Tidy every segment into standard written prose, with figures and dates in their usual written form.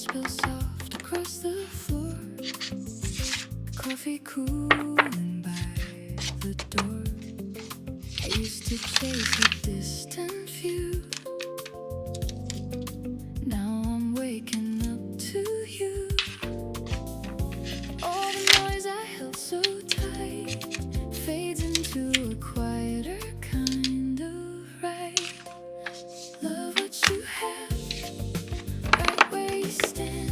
spills soft across the floor. Coffee cooling by the door. I used to chase a distant view. Now I'm waking up to you. All the noise I held so tight fades into a quieter kind of right. Love what you have, right where you stand.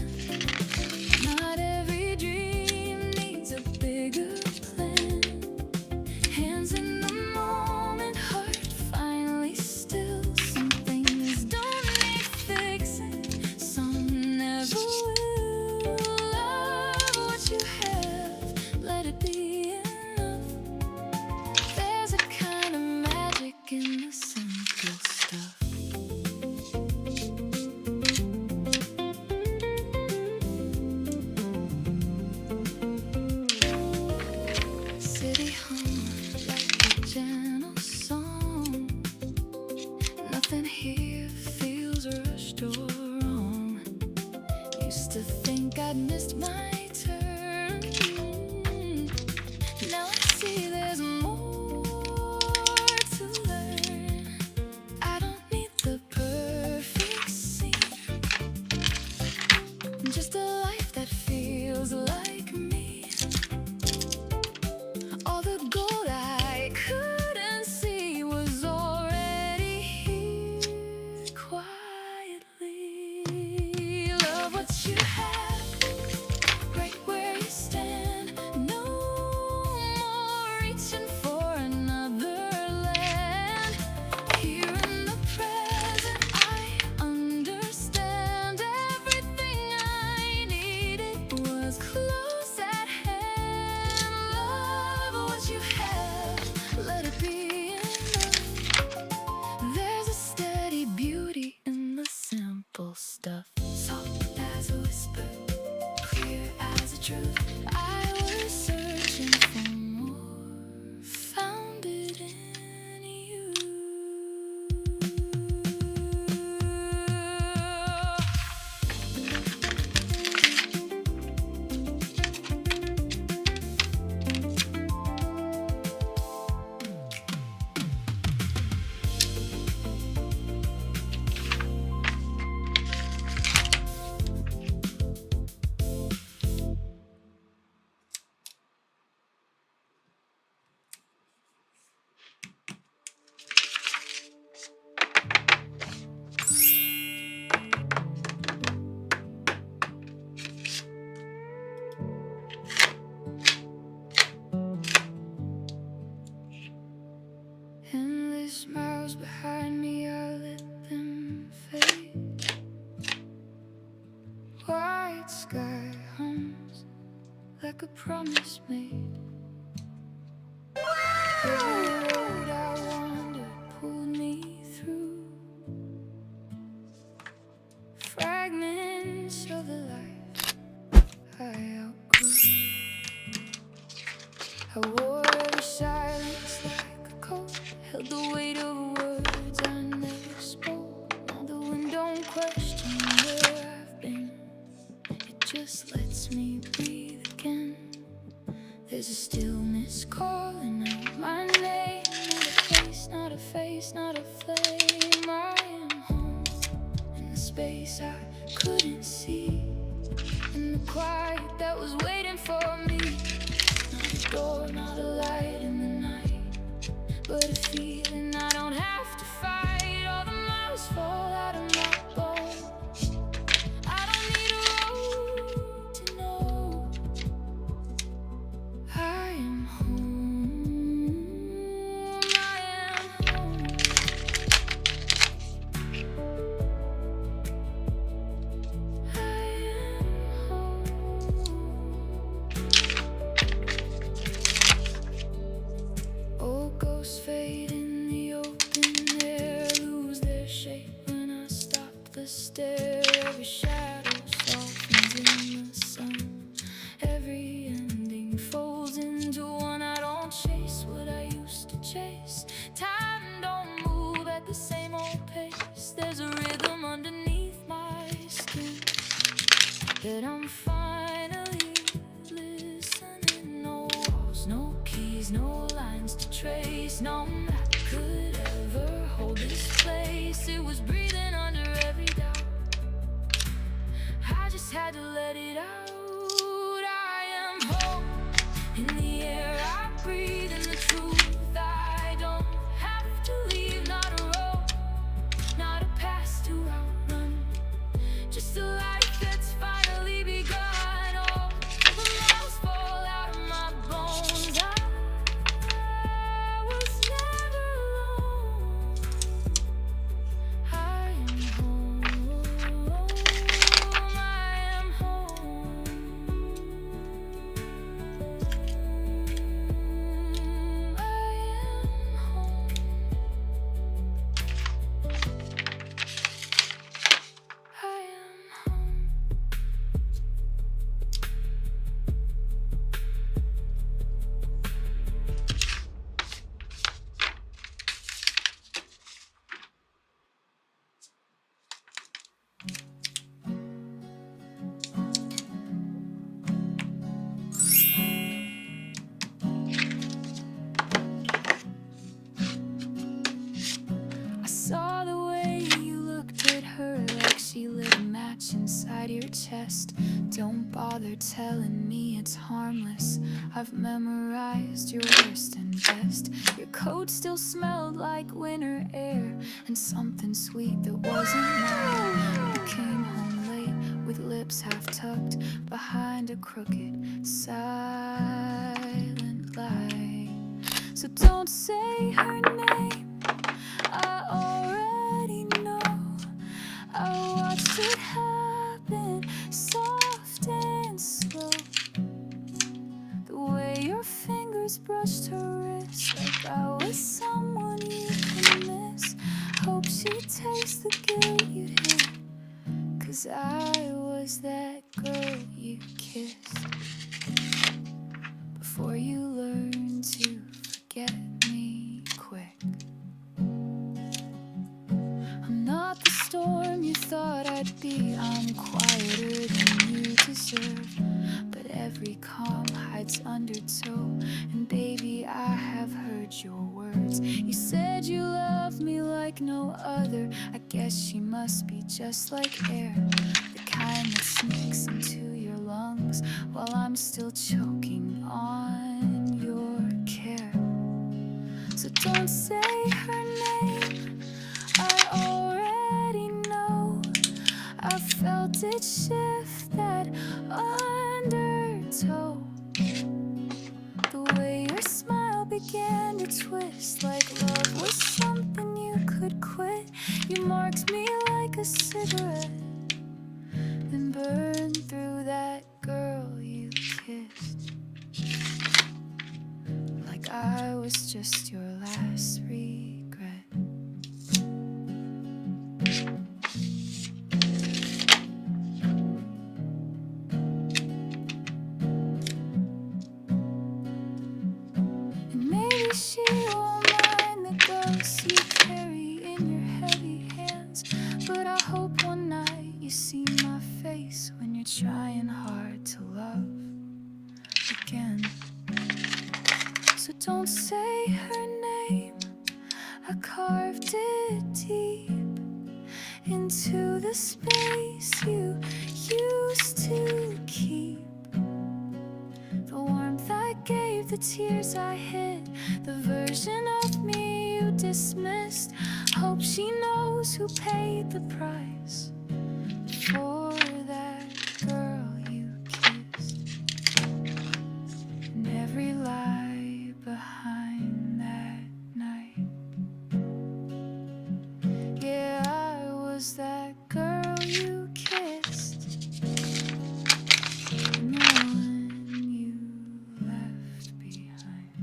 Not every dream needs a bigger plan. Hands in the moment, heart finally still. Some things don't need fixing, some never will. Love what you have, let it be enough. There's a kind of magic in the simple stuff. City hum like a gentle song. Nothing here feels rushed or wrong. Used to think I'd missed my turn. Now I see there's more to learn. I don't need the perfect scene, just a life that feels like me. All the gold I couldn't see was already here quietly. Love what you have, right where you stand. No more reaching for another land. Here in the present, I understand. Everything I needed was close at hand. Love what you have, let it be enough. There's a steady beauty in the simple stuff. Soft as a whisper, clear as a truth. I was searching for more, found it in you. Endless miles behind me, I let them fade. White sky hums like a promise made. Every road I wandered pulled me through. Fragments of a life I outgrew. I wore every silence like a coat, held the weight of words I never spoke. Now the wind don't question where I've been, it just lets me breathe again. There's a stillness calling out my name. Not a face, not a flame. I am home in the space I couldn't see, in the quiet that was waiting for me. Not a door, not a light in the night, but a feeling I don't have to fight. All the miles fall out of my bones. I don't need a road to know I am home. I am home. I am home. Old ghosts fade in the open air, lose their shape when I stop the stare. Every shadow softens in the sun. Every ending folds into one. I don't chase what I used to chase. Time don't move at the same old pace. There's a rhythm underneath my skin. that I'm finally listening. No walls, no keys, no lines to trace. No map could ever hold this place. It was breathing under every doubt. I just had to let it out. I am home in the air I breathe, in the truth I don't have to leave. Not a road, not a past to outrun, just a life that's finally begun. Oh, the miles fall out of my bones. I was never alone. I am home. I am home. I am home. I am home. I saw the way you looked at her like she lit a match inside your chest. Don't bother telling me it's harmless. I've memorized your worst and best. Your coat still smelled like winter air, and something sweet that wasn't mine. You came home late with lips half tucked behind a crooked, silent lie. So don't say her name, I already know. I watched it happen, soft and slow. The way your fingers brushed her wrist, like I was someone you could miss. Hope she tastes the guilt you hid, 'cause I was that girl you kissed before you learned to forget me quick. I'm not the storm you thought I'd be. I'm quieter than you deserve, but every calm hides undertow. And baby, I have heard your words. You said you love me like no other. I guess she must be just like air, the kind that sneaks into your lungs while I'm still choking on your care. So don't say her name, I already know. I felt it shift that undertow. The way your smile began to twist, like love was something you could quit. You marked me like a cigarette, then burned through that girl you kissed, like I was just your last regret. And maybe she won't mind the ghosts you carry in your heavy hands, but I hope one night you see my face when you're trying hard to love again. So don't say her name, I carved it deep into the space you used to keep. The warmth I gave, the tears I hid, the version of me you dismissed. Hope she knows who paid the price for that girl you kissed, and every lie behind that night. Yeah, I was that girl you kissed, and the one you left behind.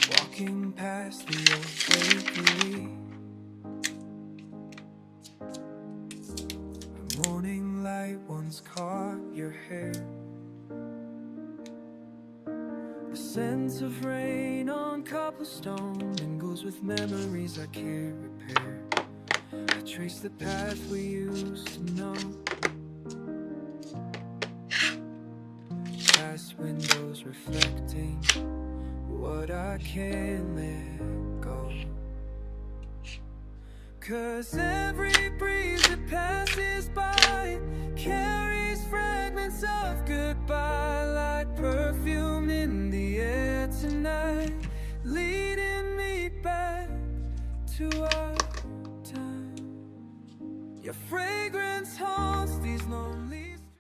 Walking past the old bakery, once caught your hair. The scent of rain on cobblestone mingles with memories I can't repair. I trace the path we used to know, past windows reflecting what I can't let go. 'Cause every breeze that passes by carries fragments of goodbye, like perfume in the air tonight, leading me back to our time. Your fragrance haunts